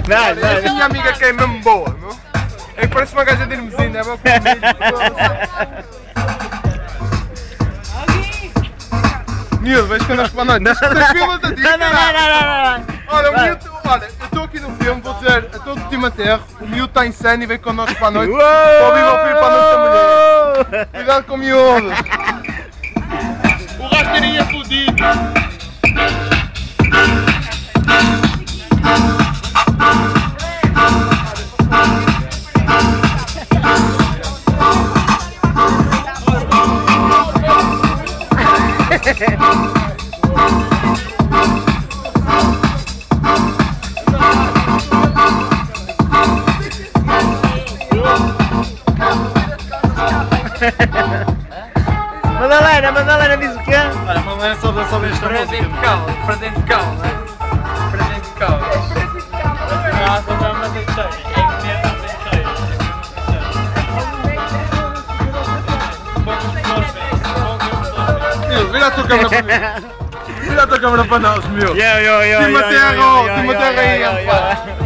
Esta minha amiga que é mesmo boa, não? É que parece uma gaja de Hermesina, é boa comigo. Miúdo, vais connosco para a noite. Tens filmas a ti, caralho. Olha, o miúdo, olha, eu estou aqui no filme, vou dizer a todo o time aterro, o miúdo está insano e vem connosco para a noite. Para ouvir o meu filho para a noite da mulher. Cuidado com o miúdo. O rasteirinho é fodido. Madalena diz o quê? Olha, a Madalena só dança bem esta música. Frente de cão, não é? Frente de cão. Vira a tua câmera para mim. Vira a tua câmera para nós, meu. Time Terra aí, pá.